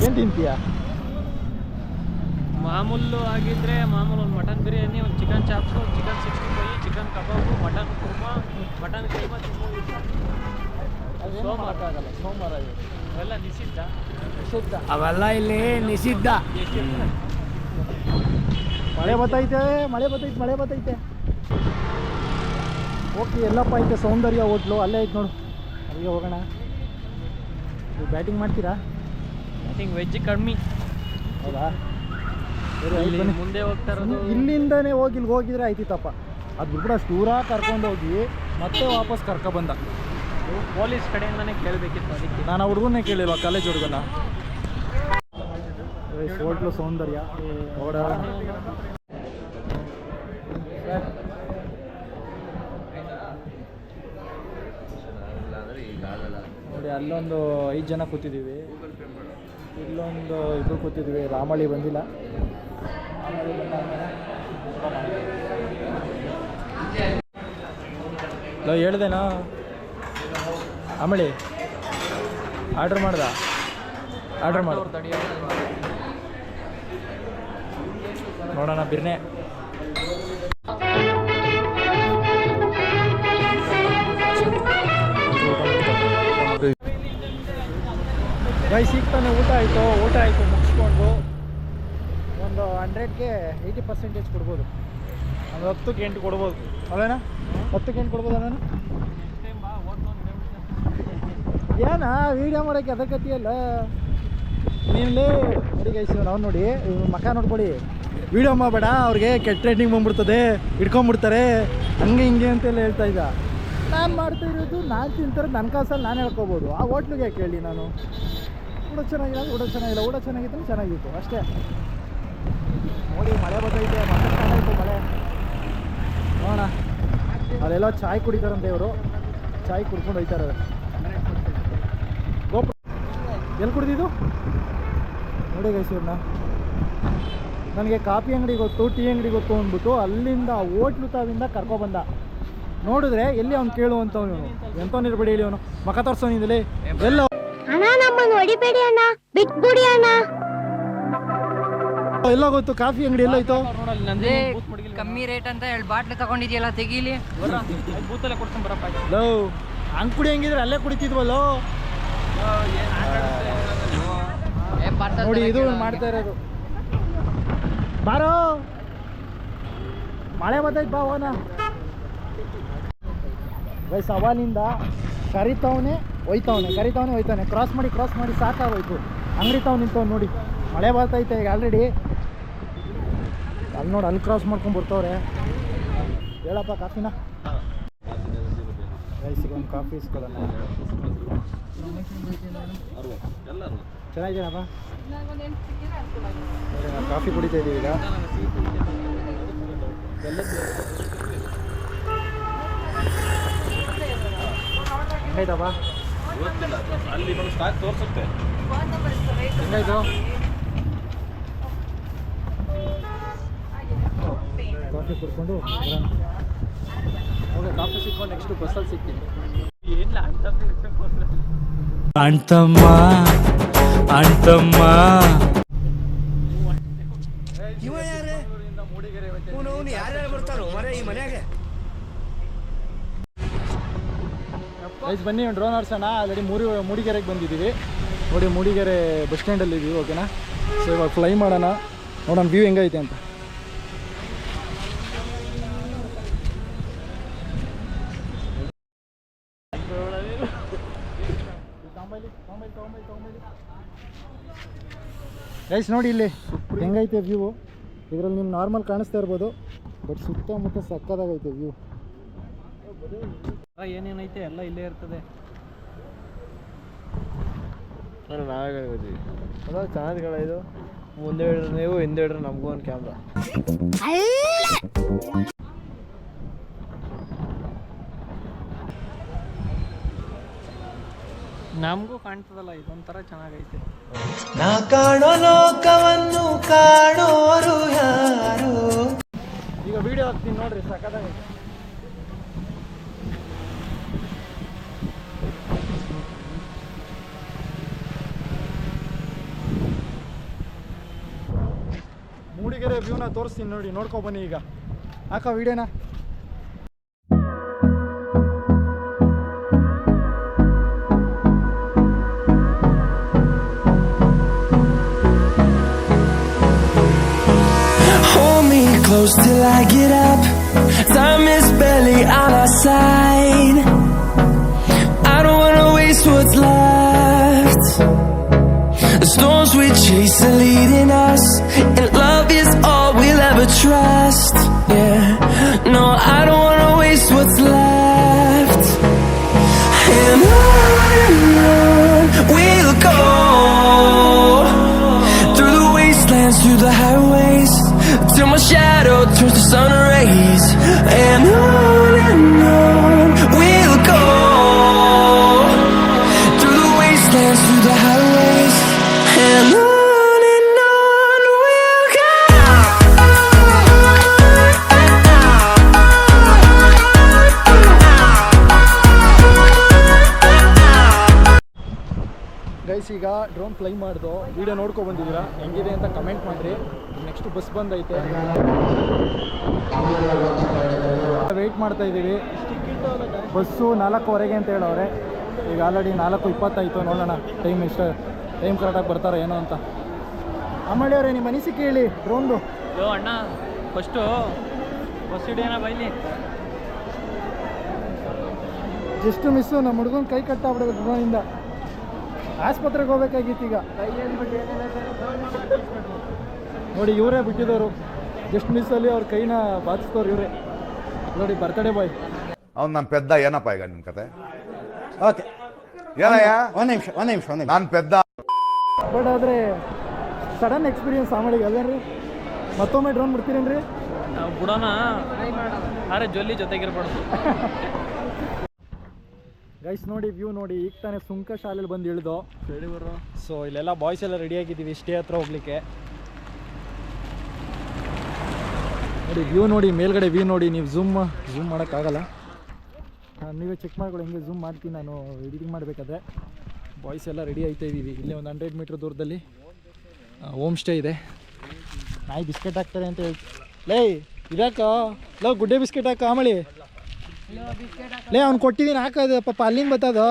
ಏನು ತಿಂತೀಯಾ? ಮಾಮೂಲು ಆಗಿದ್ರೆ ಮಾಮೂಲು ಒಂದು ಮಟನ್ ಬಿರಿಯಾನಿ, ಒಂದು ಚಿಕನ್ ಚಾಪ್ಸು, ಚಿಕನ್ 65, ಚಿಕನ್ ಕಬಾಬು, ಮಟನ್ ಕುರ್ಮಾ, ಮಟನ್ ಕೈಮಾ ಸೋಮವಾರ ಸೋಮವಾರ ಅವೆಲ್ಲ ನಿಷಿದ್ಧ. ಅವೆಲ್ಲ ಇಲ್ಲಿ ನಿಷಿದ್ಧ. ಮಳೆ ಬರ್ತೈತೆ. ಓಕೆ, ಎಲ್ಲಪ್ಪ ಐತೆ ಸೌಂದರ್ಯ ಹೋಟ್ಲು, ಅಲ್ಲೇ ಐತೆ ನೋಡು, ಅಲ್ಲಿಗೆ ಹೋಗೋಣ. ನೀವು ಬ್ಯಾಟಿಂಗ್ ಮಾಡ್ತೀರಾ? ಬ್ಯಾಟಿಂಗ್ ವೆಜ್ ಕಮ್ಮಿ. ಹೌದಾ? ಮುಂದೆ ಹೋಗ್ತಾ ಇರೋದು ಇಲ್ಲಿಂದನೇ ಹೋಗಿ ಇಲ್ಲಿಗೆ ಹೋಗಿದ್ರೆ ಆಯ್ತಿತ್ತಪ್ಪ. ಅದು ಬಿಟ್ಬಿಟ್ಟು ಅಷ್ಟು ದೂರ ಕರ್ಕೊಂಡು ಹೋಗಿ ಮತ್ತೆ ವಾಪಸ್ ಕರ್ಕೊಬಂದ. ಪೊಲೀಸ್ ಕಡೆಯಿಂದನೇ ಕೇಳಬೇಕಿತ್ತು ಅದಕ್ಕೆ. ನಾನು ಆ ಹುಡುಗನ್ನೇ ಕೇಳಿಲ್ವ, ಕಾಲೇಜ್ ಹುಡುಗನ. ಹೋಟ್ಲು ಸೌಂದರ್ಯ ಓಡ ನೋಡಿ, ಅಲ್ಲೊಂದು 5 ಜನ ಕೂತಿದ್ದೀವಿ, ಇಲ್ಲೊಂದು ಇಬ್ಬರು ಕೂತಿದ್ದೀವಿ. ರಾಮಳಿ ಬಂದಿಲ್ಲ. ಹೇಳ್ದೇನಾ ಆಮೇಲೆ ಆರ್ಡ್ರ್ ಮಾಡು. ನೋಡೋಣ ಬಿರ್ನೆ. ಗೈಸ್ ಈಗ ತಾನೇ ಊಟ ಆಯಿತು ಮುಗಿಸ್ಕೊಂಡು ಒಂದು 100ಗೆ 80% ಕೊಡ್ಬೋದು. ಒಂದು 10ಕ್ಕೆ 8 ಕೊಡ್ಬೋದು ಅವೇನಾ? 10ಕ್ಕೆ 8 ಕೊಡ್ಬೋದಾ? ನಾನು ಏನಾ ವೀಡಿಯೋ ಮಾಡೋಕ್ಕೆ ಅದಕ್ಕತ್ತಿಯಲ್ಲ ನೀನಲ್ಲಿ ನೋಡಿ. ಗೈಸ್ ನಾವು ನೋಡಿ ಮಕ್ಕ ನೋಡ್ಕೊಳ್ಳಿ, ವೀಡಿಯೋ ಮಾಡಬೇಡ, ಅವ್ರಿಗೆ ಕೆಟ್ಟ ಟ್ರೇಡಿಂಗ್ ಬಂದ್ಬಿಡ್ತದೆ, ಹಿಡ್ಕೊಂಬಿಡ್ತಾರೆ, ಹಂಗೆ ಹಿಂಗೆ ಅಂತೆಲ್ಲ ಹೇಳ್ತಾ ಇದ್ದ. ನಾನು ಮಾಡ್ತಾ ಇರೋದು ನಾನು ತಿಂತಾರೆ, ನನ್ನ ಕಾಸಲ್ಲಿ ನಾನು ಹೇಳ್ಕೊಬೋದು. ಆ ಹೋಟ್ಲಿಗೆ ಕೇಳಿ ನಾನು ಊಟ ಚೆನ್ನಾಗಿಲ್ಲ, ಊಟ ಚೆನ್ನಾಗಿತ್ತು ಚೆನ್ನಾಗಿತ್ತು ಅಷ್ಟೇ. ನೋಡಿ ಮಳೆ ಬರ್ತೈತೆ, ಮತ್ತೆ ಚೆನ್ನಾಗಿತ್ತು ಮಳೆ. ನೋಡೋಣ, ಅಲ್ಲೆಲ್ಲ ಚಾಯ್ ಕುಡಿತಾರಂತೆ ಇವರು, ಚಾಯ್ ಕುಡ್ಕೊಂಡು ಹೋಯ್ತಾರೆ. ಗೋಪುರ ಎಲ್ಲಿ ಕುಡಿದಿದ್ದು ನೋಡಿ ಗೈಸ್ ಇವ್ರನ್ನ. ನನಗೆ ಕಾಫಿ ಅಂಗಡಿ ಗೊತ್ತು, ಟೀ ಅಂಗಡಿ ಗೊತ್ತು ಅಂದ್ಬಿಟ್ಟು ಅಲ್ಲಿಂದ ಹೋಟ್ಲು ತಾವಿಂದ ಕರ್ಕೊಬಂದ. ನೋಡಿದ್ರೆ ಎಲ್ಲಿ ಅವ್ನು ಕೇಳುವಂಥವ್ನು, ಎಂಥವ್ನಿರ್ಬೇಡಿ ಹೇಳಿ ಅವನು, ಮಕ ತೋರ್ಸೋನಿಂದಲೇ ಎಲ್ಲ. ಅಣ್ಣ ನಮ್ಮನ್ನು ಹೊಡಿಬೇಡಿ ಅಣ್ಣ, ಬಿಟ್ಬಿಡಿ ಅಣ್ಣ. ಎಲ್ಲ ಗೊತ್ತು, ಕಾಫಿ ಅಂಗಡಿ ಎಲ್ಲ ಐತೋ. ಕಮ್ಮಿ ರೇಟ್ ಅಂತ ಹೇಳಿ ಬಾಟ್ಲು ತಗೊಂಡಿದ್ಯಲ್ಲ ತೆಗೀಲಿ. ಬೂತಲ್ಲೇ ಕೊಡ್ಕೊಂಡು ಬರಪ್ಪ. ಲವ್ ಹಂಗೆ ಕುಡಿ ಹೆಂಗಿದ್ರೆ ಅಲ್ಲೇ ಕುಡಿತಿದ್ವಲ್ಲೋ. ನೋಡಿ ಇದು ಮಾಡ್ತಾ ಇರೋದು. ಬಾರೋ ಮಳೆ ಬರ್ತೈತೆ ಬಾ ಹೋಗೋಣ. ವಯಸ್ಸು ಅವನಿಂದ ಕರಿತಾವನೆ ಹೋಯ್ತಾನೆ, ಕ್ರಾಸ್ ಮಾಡಿ ಸಾಕಾಗೋಯ್ತು. ಅಂಗಡಿ ತಾವ್ ನಿಂತವ್ ನೋಡಿ, ಮಳೆ ಬರ್ತೈತೆ ಈಗ ಆಲ್ರೆಡಿ. ಅಲ್ಲಿ ನೋಡಿ, ಅಲ್ಲಿ ಕ್ರಾಸ್ ಮಾಡ್ಕೊಂಡು ಬರ್ತಾವ್ರೆ. ಹೇಳಪ್ಪ ಕಾಫಿನ ವಯಸ್ಸಿಗೆ ಒಂದು ಕಾಫಿ ಇಸ್ಕೊಳ್ಳೋಣ. ಚೆನ್ನಾಗಿದ್ದೀನಪ್ಪ. ನಾವು ಕಾಫಿ ಕುಡಿತಾ ಇದ್ದೀವಿ ಈಗ. ಹೆಂಗಾಯ್ತಪ್ಪ? ಅಲ್ಲಿ ಬಂದು ಸ್ಟಾಕ್ ತೋರಿಸುತ್ತೆ. ಹೆಂಗಾಯ್ತು ಕಾಫಿ ಕುಡ್ಕೊಂಡು ಹೋಗಿ ಕಾಫಿ ಸಿಕ್ಕೊಂಡು ನೆಕ್ಸ್ಟ್ ಬಸ್ಸಲ್ಲಿ ಸಿಗ್ತೀನಿ. ಏನಿಲ್ಲ ಅಣ್ತಮ್ಮ ಬನ್ನಿ ಡ್ರೋನ್ ಆಡ್ಸೋಣ. ಆಲ್ರೆಡಿ ಮೂಡಿಗೆರೆಗೆ ಬಂದಿದ್ದೀವಿ ನೋಡಿ. ಮೂಡಿಗೆರೆ ಬಸ್ ಸ್ಟ್ಯಾಂಡಲ್ಲಿ ಇದ್ದೀವಿ, ಓಕೆನಾ? ಸೊ ಇವಾಗ ಫ್ಲೈ ಮಾಡೋಣ, ನೋಡೋಣ ವ್ಯೂ ಹೆಂಗೈತೆ ಅಂತ. ಗೈಸ್ ನೋಡಿ ಇಲ್ಲಿ ಹೆಂಗೈತೆ ವ್ಯೂ. ಇದರಲ್ಲಿ ನಿಮ್ಗೆ ನಾರ್ಮಲ್ ಕಾಣಿಸ್ತಾ ಇರ್ಬೋದು, ಬಟ್ ಸುತ್ತಮುತ್ತ ಸಕ್ಕದಾಗೈತೆ ವ್ಯೂ. ಏನೇನೈತೆ ಎಲ್ಲ ಇಲ್ಲೇ ಇರ್ತದೆ. ನಾವೇ ಹೇಳ್ಕೊತೀವಿ ಅದ ಚೆನ್ನಾಗಿಗಳ. ಇದು ಮುಂದೆ ಹಿಡಿದ್ರೆ ನೀವು, ಹಿಂದೆ ಹಿಡಿದ್ರೆ ನಮಗೂ ಒಂದು ಕ್ಯಾಮ್ರಾ. ನಮಗೂ ಕಾಣ್ತದಲ್ಲ, ಇದೊಂಥರ ಚೆನ್ನಾಗೈತೆ. ನಾ ಕಾಣೋ ಲೋಕವನ್ನು ಕಾಣೋರು ಯಾರು. ಈಗ ವಿಡಿಯೋ ಹಾಕ್ತೀನಿ ನೋಡ್ರಿ, ಸಕ್ಕದಾಗೈತೆ. ಮೂಡಿಗೆರೆ ವ್ಯೂನ ತೋರಿಸ್ತೀನಿ ನೋಡಿ, ನೋಡ್ಕೊ ಬನ್ನಿ. ಈಗ ಹಾಕೋ ವಿಡಿಯೋನ. Close till I get up. Time is barely on our side. I don't wanna waste what's left. The storms we chase are leading us, and love is all we'll ever trust. Yeah, no, I don't wanna waste what's left. And wastelands through the highways, till my shadow turns to sun rays. And on we'll go, through the wastelands, through the highways. And on we'll go. Guys, ಈಗ drone fly ಮಾಡ್ದು video ನೋಡ್ಕೊಂಡು ಬಂದಿದ್ದೀರಾ, ಹೆಂಗಿದೆ ಅಂತ comment ಮಾಡಿರಿ. Next bus ಬಂದೈತೆ, weight ಮಾಡ್ತಾ ಇದ್ದೀವಿ. Bus 4:15 ಅಂತ ಹೇಳವ್ರೆ. ಈಗ ಆಲ್ರೆಡಿ 4:20 ನೋಡೋಣ ಟೈಮ್ ಕರೆಕ್ಟಾಗಿ ಬರ್ತಾರೋ ಏನೋ ಅಂತ. ಅಮ್ಮಳಿ ಅವರೇ, ನಿಮ್ಮ ಅನಿಸಿಕೆ ಹೇಳಿ ಡ್ರೋನ್ದು. ಅಣ್ಣ ಫಸ್ಟು ಬಸ್ ಹಿಡಿಯೋಣ ಬೈಲಿ. ಜಸ್ಟ್ ಮಿಸ್ಸು, ನಮ್ಮ ಹುಡುಗನ ಕೈ ಕಟ್ಟಾಗ್ಬಿಡ್ಬೇಕು ಡ್ರೋನಿಂದ. ಆಸ್ಪತ್ರೆಗೆ ಹೋಗ್ಬೇಕಾಗಿತ್ತು ಈಗ. ನೋಡಿ, ಇವರೇ ಬಿಟ್ಟಿದ್ದವರು, ಜಸ್ಟ್ ಮಿಸ್ಸಲ್ಲಿ ಅವ್ರ ಕೈನ ಬಾಚಿಸ್ತವ್ರು ಇವರೇ. ನೋಡಿ, ಬರ್ತಡೇ ಬಾಯ್. ಅವ್ನು ನನ್ನ ಪೆದ್ದ. ಏನಪ್ಪ ಈಗ ನಿಮ್ಮ ಕತೆ? ಓಕೆ, ಏನಯ್ಯ? ಒಂದು ನಿಮಿಷ ನಾನು ಪೆದ್ದ. ಬಟ್ ಆದರೆ ಸಡನ್ ಎಕ್ಸ್ಪೀರಿಯನ್ಸ್ ಆಮೇಲೆ ಅದೇನ್ರಿ, ಮತ್ತೊಮ್ಮೆ ಡ್ರೋನ್ ಬಿಡ್ತೀರೇನ್ರಿ? ನಾವು ಬಿಡೋಣ, ಆದರೆ ಜೊಲ್ಲಿ ಜೊತೆಗಿರ್ಬಾರ್ದು. ಗೈಸ್ ನೋಡಿ, ವ್ಯೂ ನೋಡಿ. ಈಗ ತಾನೇ ಸುಂಕ ಶಾಲೆಯಲ್ಲಿ ಬಂದು ಇಳಿದು. ಸೊ ಇಲ್ಲೆಲ್ಲ ಬಾಯ್ಸ್ ಎಲ್ಲ ರೆಡಿಯಾಗಿದ್ದೀವಿ ಸ್ಟೇ ಹತ್ರ ಹೋಗ್ಲಿಕ್ಕೆ. ನೋಡಿ ವ್ಯೂ ನೋಡಿ, ಮೇಲ್ಗಡೆ ವ್ಯೂ ನೋಡಿ. ನೀವು ಝೂಮ್ ಮಾಡೋಕ್ಕಾಗಲ್ಲ, ನೀವೇ ಚೆಕ್ ಮಾಡ್ಕೊಳ್ಳಿ. ಹೆಂಗೆ ಝೂಮ್ ಮಾಡ್ತೀನಿ ನಾನು ಎಡಿಟಿಂಗ್ ಮಾಡಬೇಕಾದ್ರೆ. ಬಾಯ್ಸ್ ಎಲ್ಲ ರೆಡಿ ಆಯ್ತಾ ಇದ್ದೀವಿ. ಇಲ್ಲೇ ಒಂದು 100 ಮೀಟ್ರ್ ದೂರದಲ್ಲಿ ಹೋಮ್ ಸ್ಟೇ ಇದೆ. ನಾಯಿ ಬಿಸ್ಕೆಟ್ ಹಾಕ್ತಾರೆ ಅಂತ ಹೇಳ್ತಿ. ಲೇ ಇದಾಕ ಗುಡ್ಡೆ ಬಿಸ್ಕೆಟ್ ಹಾಕ ಆಮಳಿ. ಲೇ ಅವ್ನು ಕೊಟ್ಟಿದ್ದೀನಿ, ಹಾಕೋದು ಪಾಪ ಅಲ್ಲಿಂದ ಬತ್ತದು.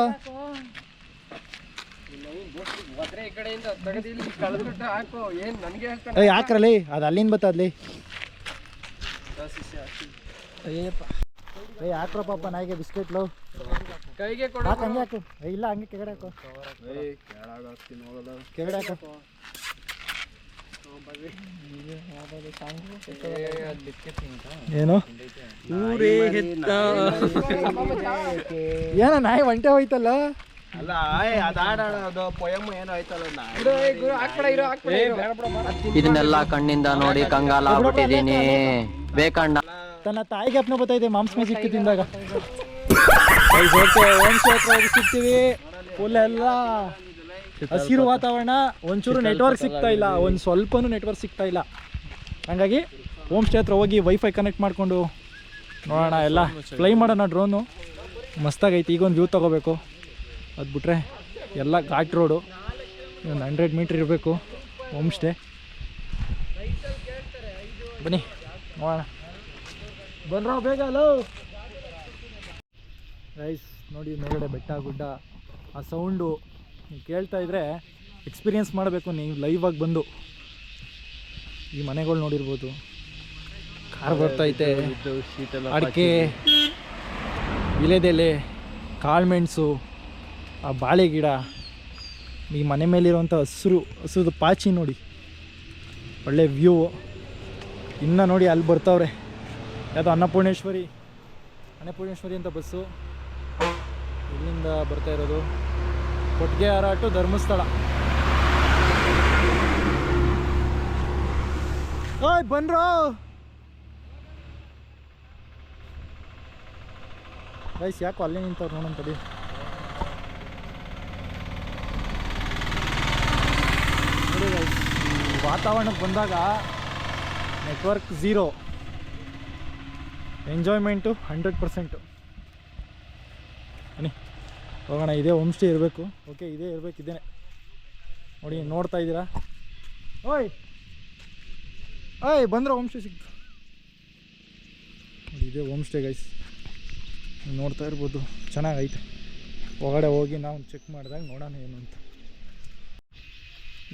ಏಯ್ ಹಾಕ್ರಲ್ಲೇ, ಅದು ಅಲ್ಲಿಂದ ಬತ್ತದ್ಲಿ. ಅಯ್ಯಪ್ಪ, ಏಯ್ ಹಾಕ್ರ ಪಾಪ ನಾಯಿಗೆ ಬಿಸ್ಕೆಟ್ಲು. ಕೈಗೆ ಹಾಕು, ಹಂಗೆ ಹಾಕು. ಇಲ್ಲ, ಹಂಗೆ ಕೆಳಗಡೆ ಹಾಕು, ಕೆಳಗಡೆ ಹಾಕು. ಏನು ಏನೋ ನಾಯಿ ಒಂಟೆ ಹೋಯ್ತಲ್ಲ. ಇದನ್ನೆಲ್ಲ ಕಣ್ಣಿಂದ ನೋಡಿ ಕಂಗಾಲ ಆಗ್ಬಿಟ್ಟಿದೀನಿ. ಬೇಕಣ್ಣ, ತನ್ನ ತಾಯಿಗೆ ಅಪ್ನ ಬತ್ತೈತೆ ಮಾಂಸ ಸಿಕ್ಕು ತಿಂದಾಗ. ಸಿಗ್ತೀವಿ ಫುಲ್ ಎಲ್ಲ ಹಸಿರು ವಾತಾವರಣ. ಒಂಚೂರು ನೆಟ್ವರ್ಕ್ ಸಿಗ್ತಾ ಇಲ್ಲ, ಒಂದು ಸ್ವಲ್ಪನೂ ನೆಟ್ವರ್ಕ್ ಸಿಗ್ತಾ ಇಲ್ಲ. ಹಾಗಾಗಿ ಹೋಮ್ ಸ್ಟೇ ಹತ್ರ ಹೋಗಿ ವೈಫೈ ಕನೆಕ್ಟ್ ಮಾಡಿಕೊಂಡು ನೋಡೋಣ, ಎಲ್ಲ ಫ್ಲೈ ಮಾಡೋಣ ಡ್ರೋನು. ಮಸ್ತಾಗೈತಿ. ಈಗೊಂದು ವ್ಯೂ ತೊಗೋಬೇಕು, ಅದು ಬಿಟ್ರೆ ಎಲ್ಲ ಘಾಟ್ ರೋಡು. ಒಂದು 100 ಮೀಟ್ರ್ ಇರಬೇಕು ಹೋಮ್ ಸ್ಟೇ. ಬನ್ನಿ ನೋಡೋಣ, ಬನ್ರೋ ಬೇಗ. ಹಲೋ ರೈಸ್ ನೋಡಿ, ಮೇಲ್ಗಡೆ ಬೆಟ್ಟ ಗುಡ್ಡ, ಆ ಸೌಂಡು ನೀವು ಕೇಳ್ತಾ ಇದ್ರೆ ಎಕ್ಸ್ಪೀರಿಯೆನ್ಸ್ ಮಾಡಬೇಕು ನೀವು ಲೈವ್ ಆಗಿ ಬಂದು. ಈ ಮನೆಗಳು ನೋಡಿರ್ಬೋದು, ಕಾರ್ ಬರ್ತೈತೆ, ಅಡಿಕೆ, ವಿಳೆದೆಲೆ, ಕಾಳುಮೆಣಸು, ಆ ಬಾಳೆ ಗಿಡ, ಈ ಮನೆ ಮೇಲಿರುವಂಥ ಹಸಿರು ಪಾಚಿ ನೋಡಿ, ಒಳ್ಳೆ ವ್ಯೂ. ಇನ್ನು ನೋಡಿ ಅಲ್ಲಿ ಬರ್ತಾವ್ರೆ, ಯಾವುದೋ ಅನ್ನಪೂರ್ಣೇಶ್ವರಿ ಅಂತ ಬಸ್ಸು. ಇಲ್ಲಿಂದ ಬರ್ತಾ ಇರೋದು ಕೊಟ್ಟಿಗೆ ಹಾರಾಟು ಧರ್ಮಸ್ಥಳ. ಓಯ್ ಬನ್ರೋ ಗೈಸ್, ಯಾಕೋ ಅಲ್ಲೇ ನಿಂತವ್ರು ನೋಡೋಂಥದ್ದು. ನೋಡಿ ಗೈಸ್, ಈ ವಾತಾವರಣಕ್ಕೆ ಬಂದಾಗ ನೆಟ್ವರ್ಕ್ 0, ಎಂಜಾಯ್ಮೆಂಟು 100%. ಬನ್ನಿ ಹೋಗೋಣ. ಇದೇ ಹೋಮ್ ಸ್ಟೇ ಇರಬೇಕು. ಓಕೆ, ಇದೇ ಇರಬೇಕು, ಇದೇ ನೋಡಿ. ನೋಡ್ತಾ ಇದ್ದೀರಾ? ಓಯ್ ಬಂದ್ರೆ ಹೋಮ್ ಸ್ಟೇ ಸಿಕ್ತು. ಇದೇ ಹೋಮ್ ಸ್ಟೇ ಗೈಸ್, ನೋಡ್ತಾ ಇರ್ಬೋದು. ಚೆನ್ನಾಗೈತೆ. ಹೊರಗಡೆ ಹೋಗಿ ನಾವು ಚೆಕ್ ಮಾಡಿದಾಗ ನೋಡೋಣ ಏನು ಅಂತ.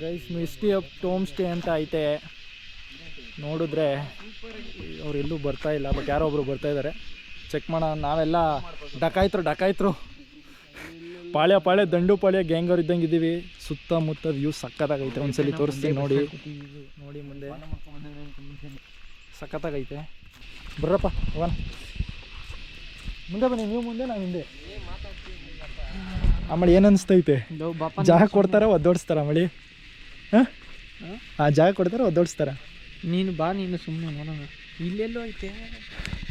Guys, Misty up home stay ಅಂತ ಐತೆ. ನೋಡಿದ್ರೆ ಅವರೆಲ್ಲೂ ಬರ್ತಾ ಇಲ್ಲ, ಬಟ್ ಯಾರೋ ಒಬ್ರು ಬರ್ತಾ ಇದ್ದಾರೆ. ಚೆಕ್ ಮಾಡೋಣ. ನಾವೆಲ್ಲ ಡಕಾಯ್ತರು ಪಾಳ್ಯ ದಂಡು ಪಾಳ್ಯ ಗ್ಯಾಂಗವ್ರು ಇದ್ದಂಗೆ ಇದ್ದೀವಿ. ಸುತ್ತಮುತ್ತ ವ್ಯೂ ಸಕ್ಕತ್ತಾಗೈತೆ. ಒಂದ್ಸಲಿ ತೋರಿಸ್ತೀನಿ ನೋಡಿ ಮುಂದೆ, ಸಕ್ಕತ್ತಾಗೈತೆ. ಬರ್ರಪ್ಪ ಹೋಗೋಣ, ಮುಂದೆ ಬನ್ನಿ. ನೀವು ಮುಂದೆ, ನಾವು ಹಿಂದೆ. ಆಮೇಲೆ ಏನು ಅನಿಸ್ತೈತೆ? ಜಾಗ ಕೊಡ್ತಾರ ಒದ್ದೋಡಿಸ್ತಾರ ಮಳಿ? ಹಾಂ ಆ ಜಾಗ ಕೊಡ್ತಾರೆ ಒದ್ದೋಡಿಸ್ತಾರ. ನೀನು ಬಾ, ನೀನು ಸುಮ್ಮನೆ ನೋಡೋಣ. ಇಲ್ಲೆಲ್ಲೋ ಐತೆ.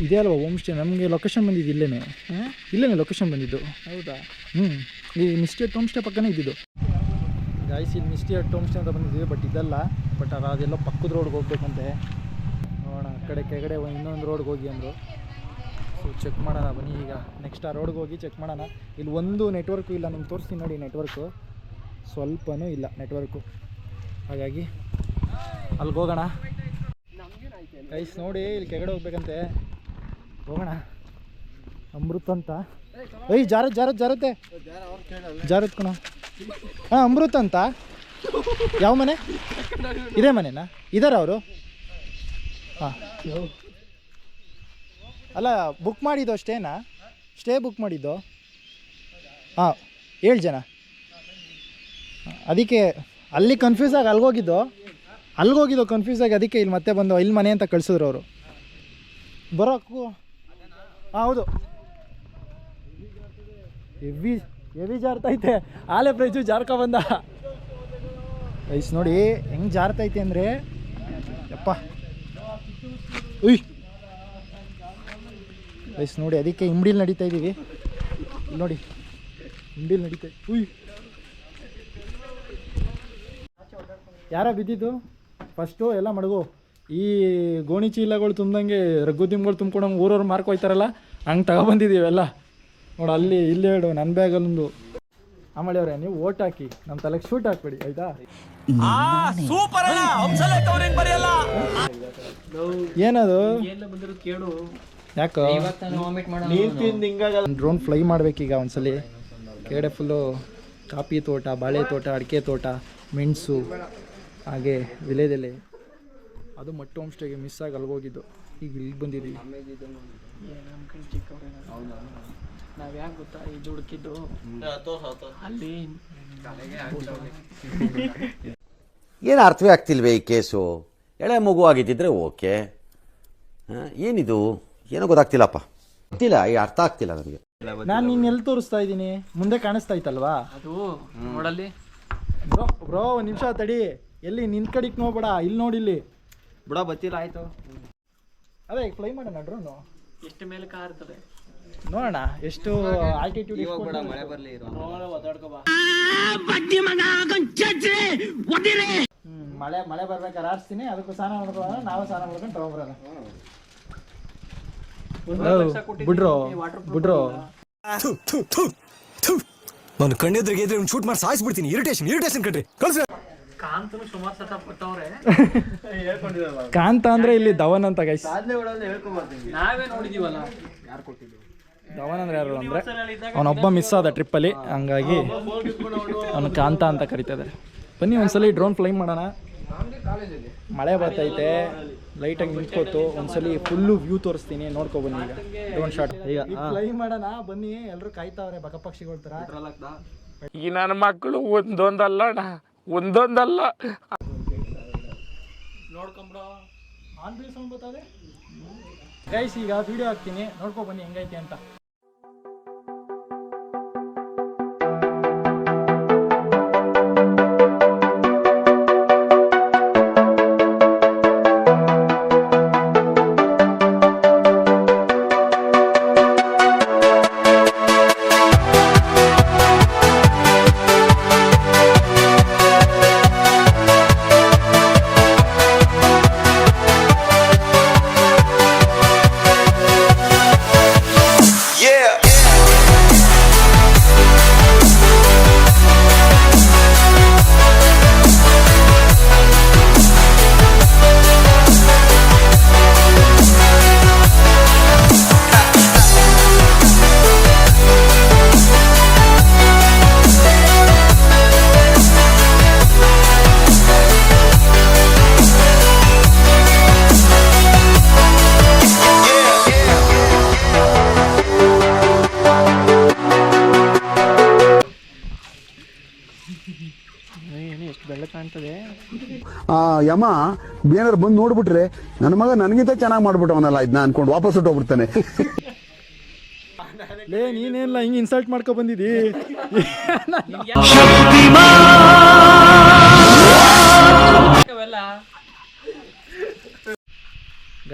ಇದೇ ಅಲ್ವಾ ಹೋಮ್ ಸ್ಟೇ? ನಮಗೆ ಲೊಕೇಶನ್ ಬಂದಿದ್ದು ಇಲ್ಲೇನೆ. ಇಲ್ಲೇನೆ ಲೊಕೇಶನ್ ಬಂದಿದ್ದು. ಹೌದಾ? ಈ ಮಿಸ್ಟಿ ಹಟ್ ಹೋಮ್ ಸ್ಟೇ ಪಕ್ಕನೇ ಇದ್ದಿದ್ದು. ಗಾಯ್ಸ್, ಇಲ್ಲಿ ಮಿಸ್ಟಿ ಹಟ್ ಹೋಮ್ ಸ್ಟೇ ಅಂತ ಬಂದಿದ್ದೀವಿ, ಬಟ್ ಇದಲ್ಲ. ಬಟ್ ಅದೆಲ್ಲ ಪಕ್ಕದ ರೋಡ್ಗೆ ಹೋಗ್ಬೇಕಂತೆ. ನೋಡೋಣ, ಆ ಕಡೆ ಕೆಳಗಡೆ ಇನ್ನೊಂದು ರೋಡ್ಗೆ ಹೋಗಿ ಅಂದರು. ಸೊ ಚೆಕ್ ಮಾಡೋಣ ಬನ್ನಿ. ಈಗ ನೆಕ್ಸ್ಟ್ ಆ ರೋಡ್ಗೆ ಹೋಗಿ ಚೆಕ್ ಮಾಡೋಣ. ಇಲ್ಲಿ ಒಂದು ನೆಟ್ವರ್ಕು ಇಲ್ಲ. ನಿಮ್ಗೆ ತೋರಿಸ್ತೀನಿ ನೋಡಿ, ನೆಟ್ವರ್ಕು ಸ್ವಲ್ಪನೂ ಇಲ್ಲ ನೆಟ್ವರ್ಕು. ಹಾಗಾಗಿ ಅಲ್ಲಿಗೆ ಹೋಗೋಣ. ಗೈಸ್ ನೋಡಿ, ಇಲ್ಲಿ ಕೆಳಗಡೆ ಹೋಗ್ಬೇಕಂತೆ. ಹೋಗೋಣ. ಅಮೃತ್ ಅಂತ. ಜಾರುತ್ತೆ ಕಣ. ಹಾಂ, ಅಮೃತ್ ಅಂತ. ಯಾವ ಮನೆ? ಇದೇ ಮನೆನಾ? ಇದಾರ ಅವರು? ಹಾಂ. ಅಲ್ಲ, ಬುಕ್ ಮಾಡಿದ್ದು ಸ್ಟೇನಾ? ಸ್ಟೇ ಬುಕ್ ಮಾಡಿದ್ದು? ಹಾಂ, 7 ಜನ. ಅದಕ್ಕೆ ಅಲ್ಲಿ ಕನ್ಫ್ಯೂಸ್ ಆಗಿ ಅಲ್ಲಿಗೋಗಿದ್ದು ಕನ್ಫ್ಯೂಸ್ ಆಗಿ, ಅದಕ್ಕೆ ಇಲ್ಲಿ ಮತ್ತೆ ಬಂದು ಇಲ್ಲಿ ಮನೆ ಅಂತ ಕಳಿಸಿದ್ರು ಅವರು. ಬರೋಕ್ಕೂ ಹಾಂ, ಹೌದು. ಹೆವಿ ಜಾರ್ತೈತೆ. ಆಲೆ ಪ್ರೈಜು ಜಾರ್ಕ ಬಂದ. ಐಸ್ ನೋಡಿ ಹೆಂಗೆ ಜಾರ್ತೈತೆ ಅಂದರೆ, ಯಪ್ಪ. ಉಯ್ ಐಸ್ ನೋಡಿ, ಅದಕ್ಕೆ ಇಂಬ್ಡಿಲಿ ನಡೀತಾ ಇದ್ದೀವಿ. ಇಲ್ಲಿ ನೋಡಿ, ಇಂಬ್ಡಿಲಿ ನಡೀತಾ. ಉಯ್, ಯಾರೋ ಬಿದ್ದಿದ್ದು ಫಸ್ಟು ಎಲ್ಲ ಮಡಗು. ಈ ಗೋಣಿ ಚೀಲಗಳು ತುಂಬ್ದಂಗೆ ರಗ್ಗು ತಿಮ್ಗಳು ತುಂಬ್ಕೊಂಡಂಗೆ ಊರವ್ರು ಮಾರ್ಕ್ ಹೋಯ್ತಾರಲ್ಲ, ಹಂಗೆ ತಗೊಬಂದಿದ್ದೀವಿ ಎಲ್ಲ. ನೋಡಿ, ಅಲ್ಲಿ ಇಲ್ಲಿ ಹೇಳು, ನನ್ನ ಬ್ಯಾಗಲ್ಲೊಂದು. ಆಮೇಲೆ ಅವರೇ, ನೀವು ಓಟ್ ಹಾಕಿ, ನಮ್ಮ ತಲೆಗೆ ಶೂಟ್ ಹಾಕ್ಬೇಡಿ, ಆಯ್ತಾ? ಏನದು? ಯಾಕೋ ಡ್ರೋನ್ ಫ್ಲೈ ಮಾಡ್ಬೇಕೀಗ ಒಂದ್ಸಲಿ. ಕೆಳಗಡೆ ಫುಲ್ಲು ಕಾಫಿ ತೋಟ, ಬಾಳೆ ತೋಟ, ಅಡಿಕೆ ತೋಟ, ಮೆಣಸು, ಹಾಗೆ ವಿಲೇದೆಲೆ. ಅದು ಮಟ್ಟ ಹೋಮ್ ಸ್ಟೇಗೆ ಮಿಸ್ ಆಗಿ ಅಲ್ಗೋಗಿದ್ದು. ಈಗ ಇಲ್ಲಿ ಬಂದಿದ್ದೀವಿ. ನಾವು ಯಾಕೆ ಗೊತ್ತಾ ಇದು ಹುಡುಕಿದ್ದು ಅಲ್ಲಿ. ಏನು ಅರ್ಥವೇ ಆಗ್ತಿಲ್ವೇ ಈ ಕೇಸು? ಎಳೆ ಮಗು ಆಗಿದ್ದಿದ್ರೆ ಓಕೆ. ಏನಿದು ಏನೋ ಗೊತ್ತಾಗ್ತಿಲ್ಲಪ್ಪ. ಗೊತ್ತಿಲ್ಲ, ಈ ಅರ್ಥ ಆಗ್ತಿಲ್ಲ ನನಗೆ. ನಾನು ನಿನ್ನೆಲ್ಲಿ ತೋರಿಸ್ತಾ ಇದ್ದೀನಿ? ಮುಂದೆ ಕಾಣಿಸ್ತಾ ಇತ್ತಲ್ವಾ ಅದು? ನೋಡಲ್ಲಿ ಬ್ರೋ ಒಂದು ನಿಮಿಷ ತಡಿ. ಎಲ್ಲಿ ನಿನ್ನ ಕಡೆಗೆ ನೋಡ್ಬೇಡ, ಇಲ್ಲಿ ನೋಡಿ. ಇಲ್ಲಿ ಬಿಡ ಬತ್ತಿಲ್ಲ. ಆಯ್ತು, ಅದೇ ಫ್ಲೈ ಮಾಡೋಣ ಡ್ರೋನು. ಎಷ್ಟು ಮೇಲೆ ಕಾರ್ತದೆ ನೋಡೋಣ ಎಷ್ಟು ಆಲ್ಟಿಟ್ಯೂಡ್. ಮಳೆ ಬರಲಿ. ಮಳೆ ಬರ್ಬೇಕಾದ್ರೆ ಆರಿಸ್ತೀನಿ. ಅದಕ್ಕೂ ಸ್ನಾನ ಮಾಡ್ಕೊಳ್ಳೋಣ, ನಾವು ಸ್ನಾನ ಮಾಡ್ಕೊಂಡು ತಗೊಂಡ್ಬರೋಣ. ಬಿಡ್ರೋ ನಾನು ಕಣ್ಣೆದ್ರಿಗೆ ಇದ್ರೆ ಶೂಟ್ ಮಾಡಿ ಸಾಯಿಸ್ಬಿಡ್ತೀನಿ. ಇರಿಟೇಷನ್ ಕಣ್ರಿ. ಕಾಂತನು ಸುಮಾರು ಸತ ಕೊಟ್ಟವ್ರೆ. ಕಾಂತ ಅಂದ್ರೆ ಇಲ್ಲಿ ಧವನ್ ಅಂತ ಗೈಸ್. ನಾವೇ ನೋಡಿದೀವಲ್ಲ. ಯಾರು ಕೊಟ್ಟಿದ್ದು ಧವನ್ ಅಂದ್ರೆ ಯಾರು ಅಂದ್ರೆ ಅವನೊಬ್ಬ ಮಿಸ್ ಆದ ಟ್ರಿಪ್ಪಲ್ಲಿ, ಹಂಗಾಗಿ ಅವನು ಕಾಂತ ಅಂತ ಕರಿತದೆ. ಬನ್ನಿ ಒಂದ್ಸಲಿ ಡ್ರೋನ್ ಫ್ಲೈ ಮಾಡೋಣ. ಮಳೆ ಬರ್ತೈತೆ, ಲೈಟಾಗಿ ನಿಂತ್ಕೋತು. ಒಂದ್ಸಲಿ ಫುಲ್ಲು ವ್ಯೂ ತೋರಿಸ್ತೀನಿ, ನೋಡ್ಕೊ ಬನ್ನಿ. ಈಗ ಡ್ರೋನ್ ಶಾಟ್ ಈಗ ಫ್ಲೈ ಮಾಡೋಣ ಬನ್ನಿ. ಎಲ್ಲರೂ ಕಾಯ್ತಾವ್ರೆ ಬಕ ಪಕ್ಷಿಗಳ ಥರ. ಈ ನನ್ನ ಮಕ್ಕಳು ಒಂದೊಂದಲ್ಲ ನೋಡ್ಕೊಂಬಿಡೋ. ಆನ್ ಬಿ ಸೌಂಡ್ ಬರ್ತದೆ ಗೈಸ್. ಈಗ ವಿಡಿಯೋ ಹಾಕ್ತೀನಿ, ನೋಡ್ಕೊ ಬನ್ನಿ ಹೆಂಗೈತೆ ಅಂತ. ಯಮ ಏನಾದ್ರು ಬಂದು ನೋಡ್ಬಿಟ್ರೆ ನನ್ನ ಮಗ ನನಗಿಂತ ಚೆನ್ನಾಗಿ ಮಾಡ್ಬಿಟ್ಟವನಲ್ಲ ಇದನ್ನ ಅನ್ಕೊಂಡು ವಾಪಸ್ ಹೊಟ್ಟೋಗ್ಬಿಡ್ತಾನೆ. ಲೇ, ನೀನೇನಿಲ್ಲ ಹಿಂಗೆ ಇನ್ಸಲ್ಟ್ ಮಾಡ್ಕೊ ಬಂದಿದ್ದೀ.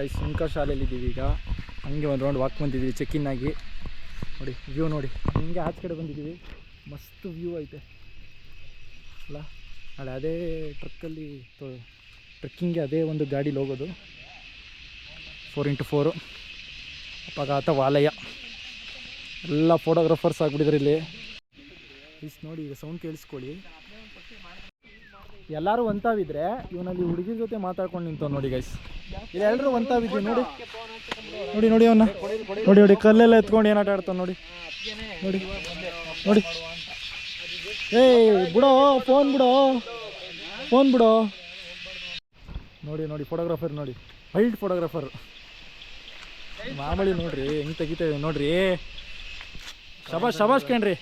ಗೈಸ್ ಸುಂಕ ಶಾಲೆಯಲ್ಲಿದ್ದೀವಿ ಈಗ. ಹಂಗೆ ಒಂದು ರೌಂಡ್ ವಾಕ್ ಬಂದಿದ್ದೀವಿ ಚೆಕ್-ಇನ್ ಆಗಿ. ನೋಡಿ ವ್ಯೂ ನೋಡಿ, ಹಿಂಗೆ ಆಚೆ ಕಡೆ ಬಂದಿದ್ದೀವಿ. ಮಸ್ತ್ ವ್ಯೂ ಐತೆ ಅಲ್ಲ. ನಾಳೆ ಅದೇ ಟ್ರಕ್ಕಲ್ಲಿ ಟ್ರೆಕ್ಕಿಂಗ್ಗೆ ಅದೇ ಒಂದು ಗಾಡೀಲಿ ಹೋಗೋದು 4x4 ಅಪಘಾತ ವಾಲಯ. ಎಲ್ಲ ಫೋಟೋಗ್ರಾಫರ್ಸ್ ಆಗಿಬಿಟ್ಟಿದ್ರು ಇಲ್ಲಿ. ಇಷ್ಟು ನೋಡಿ, ಈಗ ಸೌಂಡ್ ಕೇಳಿಸ್ಕೊಳ್ಳಿ. ಎಲ್ಲರೂ ಒಂತಾವಿದ್ರೆ ಇವನಲ್ಲಿ ಹುಡುಗಿ ಜೊತೆ ಮಾತಾಡ್ಕೊಂಡು ನಿಂತವ್ ನೋಡಿ ಗೈಸ್. ಇಲ್ಲಿ ಎಲ್ಲರೂ ಒಂತಾವಿದ್ವಿ ನೋಡಿ. ನೋಡಿ ನೋಡಿ ಅವನ್ನ ನೋಡಿ ನೋಡಿ, ಕಲ್ಲೆಲ್ಲ ಎತ್ಕೊಂಡು ಏನಾಟ ಆಡ್ತಾವ ನೋಡಿ ನೋಡಿ ನೋಡಿ. ಏಯ್ ಬಿಡೋ ಫೋನ್, ಬಿಡೋ ನೋಡಿ ನೋಡಿ. ಫೋಟೋಗ್ರಾಫರ್ ನೋಡಿ, ವೈಲ್ಡ್ ಫೋಟೋಗ್ರಾಫರ್ ಮಾಮೂಲಿ ನೋಡ್ರಿ ಹೆಂಗೆ ತೆಗಿತೇವೆ ನೋಡ್ರಿ. ಶಬಾಷ್ ಕಣ್ರಿ.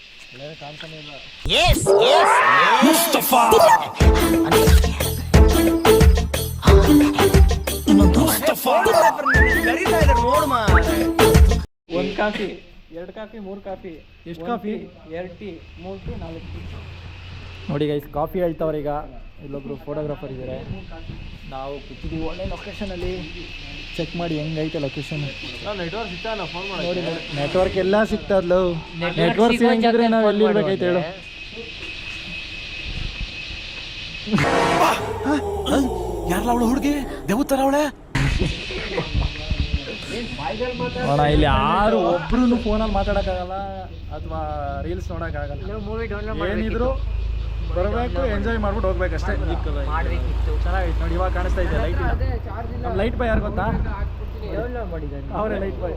ಒಂದು ಕಾಫಿ, 2 ಕಾಫಿ, 3 ಕಾಫಿ. ಎಷ್ಟು ಕಾಫಿ? 2 tea, 3 tea, 4 tea. ನೋಡಿ ಗೈಸ್, ಕಾಫಿ ಹೇಳ್ತವ್ರೆ. ಈಗ ಇಲ್ಲೊಬ್ರು ಫೋಟೋಗ್ರಾಫರ್ ಇದ್ದಾರೆ. ನಾವು ಕೂತಿದ್ದೀವಿ ಒಳ್ಳೆ ಲೊಕೇಶನಲ್ಲಿ. ಚೆಕ್ ಮಾಡಿ ಹೆಂಗೈತೆ ಲೊಕೇಶನ್. ನೆಟ್ವರ್ಕ್ ಸಿಗ್ತಾ ಫೋನ್ ಮಾಡಿ. ನೋಡಿ ನೆಟ್ವರ್ಕ್ ಎಲ್ಲ ಸಿಗ್ತದ್ಲು. ನೆಟ್ವರ್ಕ್ ಸಿಗಂಗಿದ್ರೆ ನಾವು ಎಲ್ಲಿರ್ಬೇಕೈತೆ ಹೇಳು. ಯಾರಲ್ಲ ಅವಳು ಹುಡುಗಿ ದೇವತರ ಅವಳೆ? ಅಣ್ಣ ಇಲ್ಲಿ ಯಾರು ಒಬ್ರು ಫೋನಲ್ಲಿ ಮಾತಾಡೋಕ್ಕಾಗಲ್ಲ ಅಥವಾ ರೀಲ್ಸ್ ನೋಡೋಕ್ಕಾಗಲ್ಲ. ಮೂವಿ ಡೌನ್ಲೋಡ್ ಏನಿದ್ರು ಬರಬೇಕು, ಎಂಜಾಯ್ ಮಾಡ್ಬಿಟ್ಟು ಹೋಗ್ಬೇಕಷ್ಟೇ. ಮಾಡಬೇಕಿತ್ತು. ಚೆನ್ನಾಗಿತ್ತು ನೋಡಿ, ಇವಾಗ ಕಾಣಿಸ್ತಾ ಇದೆ ಲೈಟ್. ನಮ್ಮ ಲೈಟ್ ಬಾಯ್ ಯಾರು ಗೊತ್ತಾ? ಡೌನ್ಲೋಡ್ ಮಾಡಿದ್ದಾನೆ ಅವರೇ ಲೈಟ್ ಬಾಯ್.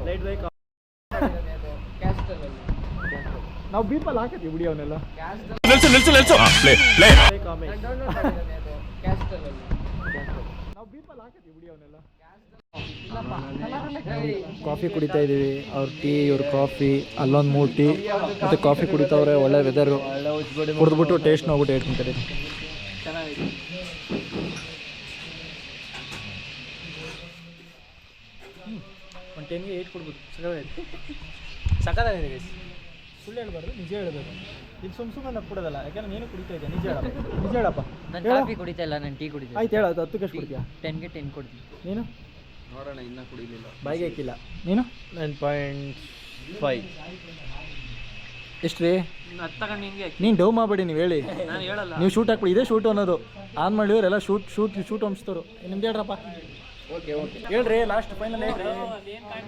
ನಾವು ಬೀಪಲ್ಲಿ ಹಾಕತ್ತೀವಿ ಬಿಡಿ ಅವನ್ನೆಲ್ಲ. ನಾವು ಬೀಪಲ್ಲಿ ಹಾಕತ್ತೀವಿ ಬಿಡಿ ಅವನ್ನೆಲ್ಲ. ಕಾಫಿ ಕುಡಿತಾ ಇದ್ದೀವಿ. ಅವ್ರ ಟೀ, ಇವ್ರ ಕಾಫಿ. ಅಲ್ಲೊಂದು 3 ಟೀ ಮತ್ತು ಕಾಫಿ ಕುಡಿತವ್ರೆ. ಒಳ್ಳೆ ವೆದರು. ಕುಡಿದ್ಬಿಟ್ಟು ಟೇಸ್ಟ್ ನೋಡ್ಬಿಟ್ಟು ಹೇಳ್ತೀನಿ ಕಡೆ. ಒಂದು 10ಗೆ 8 ಕೊಡ್ಬೋದು. ಸಕ್ಕತ್ತಾಗಿದೆ. ಸುಳ್ಳು ಹೇಳ್ಬಾರ್ದು, ನಿಜ ಹೇಳ್ಬೇಕು. ಇದು ಸುಮ್ಮನೆ ನಪ್ಪು ಕೊಡೋದಲ್ಲ, ಯಾಕಂದ್ರೆ ನೀನು ಕುಡಿತಾ ಇದ್ದೆ. ನಿಜ ಹೇಳಪ್ಪ. ನಾನು ಕಾಫಿ ಕುಡಿತಾ ಇಲ್ಲ, ನಾನು ಟೀ ಕುಡಿತೀನಿ. ಆಯ್ತು ಹೇಳೋದು. 10ಕ್ಕೆ ಎಷ್ಟು ಕೊಡ್ತೀಯಾ? 10ಗೆ 10 ಕೊಡ್ತೀನಿ. ನೀನು ನೋಡೋಣ, ಇನ್ನೂ ಕುಡಿಲಿಲ್ಲ. ಬಾಯಿಗೆ ಹಾಕಿಲ್ಲ. ನೀನು 9.5. ಎಷ್ಟು ರೀ? ಅದು ತಗೊಂಡು ನಿನಗೆ ನೀನು ಡೌ ಮಾಡಬೇಡಿ, ನೀವು ಹೇಳಿ. ನಾನು ಹೇಳಲ್ಲ. ನೀವು ಶೂಟ್ ಹಾಕ್ಬಿಡಿ. ಇದೇ ಶೂಟ್ ಅನ್ನೋದು. ಆನ್ ಮಾಡಿವ್ರೆಲ್ಲ ಶೂಟ್ ಅನ್ಸ್ತವ್ರು. ನಿಮ್ದು ಹೇಳ್ರಪ್ಪ. ಓಕೆ ಹೇಳ್ರಿ, ಲಾಸ್ಟ್ ಫೈನಲ್ ಹೇಳ್ರಿ.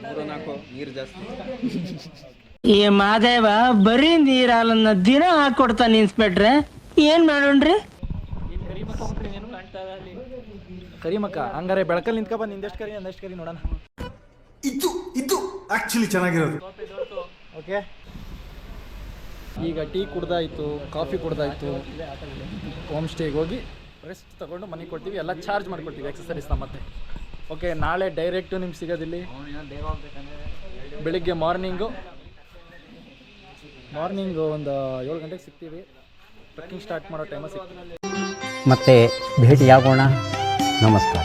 4 ನೀರು ಜಾಸ್ತಿ. ಈ ಮಾದೇವ ಬರೀ ನೀರಾಲನ್ನ ದಿನ ಹಾಕೊಡ್ತಾನೆ ಇನ್ಸ್ಪೆಕ್ಟ್ರೆ, ಏನ್ ಮಾಡೋಣ್ರಿ? ಏನು ಕಾಣ್ತಾ ಇಲ್ಲ ಅಲ್ಲಿ. ಕರಿಮಕ್ಕ ಹಂಗಾರೆ ಬೆಳಕಲ್ಲಿ ನಿಂತ್ಕೊಬ. ನಿಂದೆಷ್ಟು ಕರಿ, ಅಂದಷ್ಟು ಕರಿ ನೋಡೋಣ. ಇದು ಆಕ್ಚುಲಿ ಚೆನ್ನಾಗಿರೋದು. ಓಕೆ, ಈಗ ಟೀ ಕುಡ್ದಾಯ್ತು, ಕಾಫಿ ಕುಡ್ದಾಯ್ತು. ಹೋಮ್ ಸ್ಟೇಗೆ ಹೋಗಿ ರೆಸ್ಟ್ ತೊಗೊಂಡು ಮನೆಗೆ ಕೊಡ್ತೀವಿ. ಎಲ್ಲ ಚಾರ್ಜ್ ಮಾಡ್ಕೊಡ್ತೀವಿ ಎಕ್ಸಸರೀಸ್ನ ಮತ್ತೆ. ಓಕೆ, ನಾಳೆ ಡೈರೆಕ್ಟು ನಿಮ್ಗೆ ಸಿಗೋದಿಲ್ಲಿ. ಬೆಳಿಗ್ಗೆ ಮಾರ್ನಿಂಗು ಒಂದು 7 ಗಂಟೆಗೆ ಸಿಗ್ತೀವಿ. ಟ್ರೆಕ್ಕಿಂಗ್ ಸ್ಟಾರ್ಟ್ ಮಾಡೋ ಟೈಮಲ್ಲಿ ಸಿಗ್ತೀವಿ. ಮತ್ತೆ ಭೇಟಿಯಾಗೋಣ. ನಮಸ್ಕಾರ.